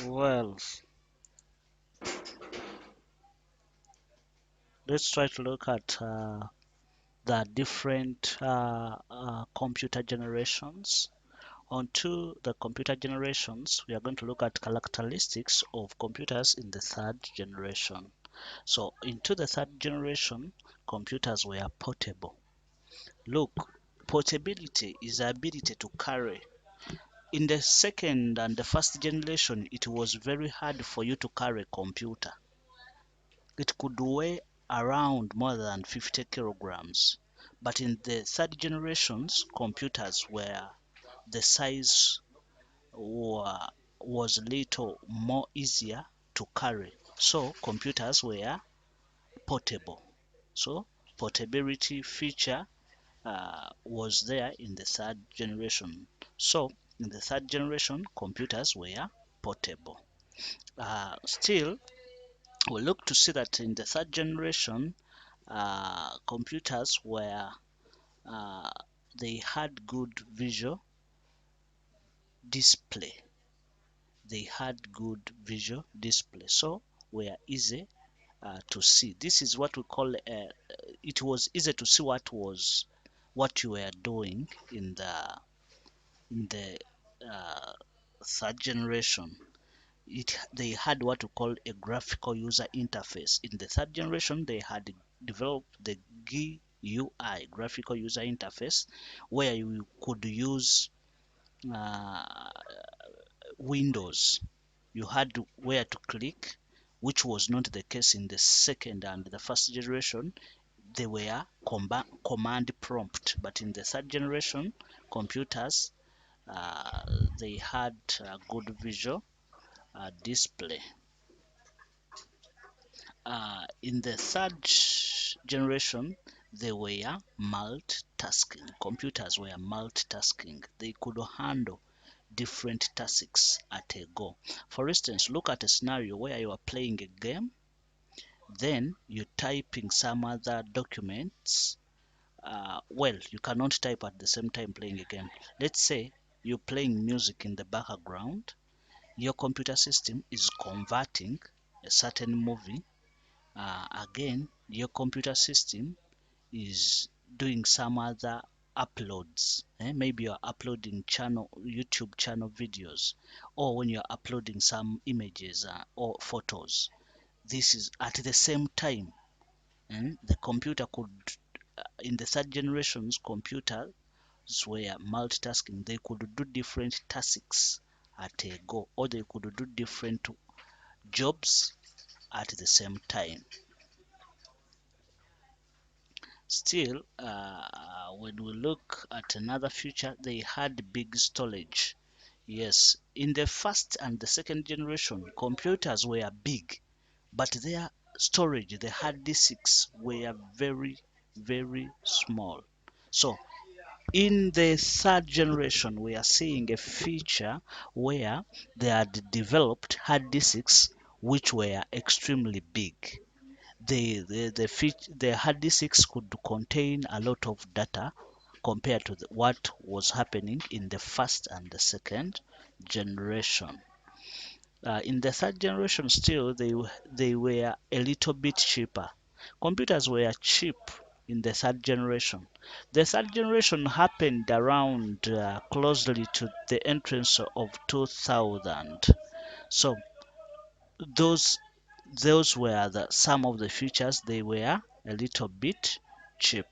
Well, let's try to look at the different computer generations. Onto the computer generations, we are going to look at characteristics of computers in the third generation. So into the third generation, computers were portable. Look, portability is the ability to carry. In the second and the first generation, it was very hard for you to carry a computer. It could weigh around more than 50 kilograms. But in the third generations, computers were the size was little more easier to carry. So computers were portable. So portability feature was there in the third generation. So in the third generation, computers were portable. Still, we look to see that in the third generation, computers were uh, they had good visual display. They had good visual display, so were easy to see. This is what we call it was easy to see what you were doing in the uh, third generation. They had what we call a graphical user interface. In the third generation, they had developed the GUI, graphical user interface, where you could use uh, windows. You had where to click, which was not the case in the second and the first generation. They were command prompt, but in the third generation computers, uh, they had a good visual display. In the third generation, they were multitasking. Computers were multitasking. They could handle different tasks at a go. For instance, look at a scenario where you are playing a game, then you're typing some other documents. Well, you cannot type at the same time playing a game. Let's say you're playing music in the background. Your computer system is converting a certain movie. Again, your computer system is doing some other uploads. Maybe you're uploading YouTube channel videos, or when you're uploading some images or photos. This is at the same time. The computer could, in the third generations, computers were multitasking. They could do different tasks at a go, or they could do different jobs at the same time. Still, when we look at another feature, they had big storage. Yes, in the first and the second generation, computers were big, but their storage, the hard disks, were very, very small. So, in the third generation, we are seeing a feature where they had developed hard disks which were extremely big. The hard disks could contain a lot of data compared to what was happening in the first and the second generation. In the third generation, still they were a little bit cheaper. Computers were cheap in the third generation. The third generation happened around closely to the entrance of 2000. So those those were some of the features. They were a little bit cheap.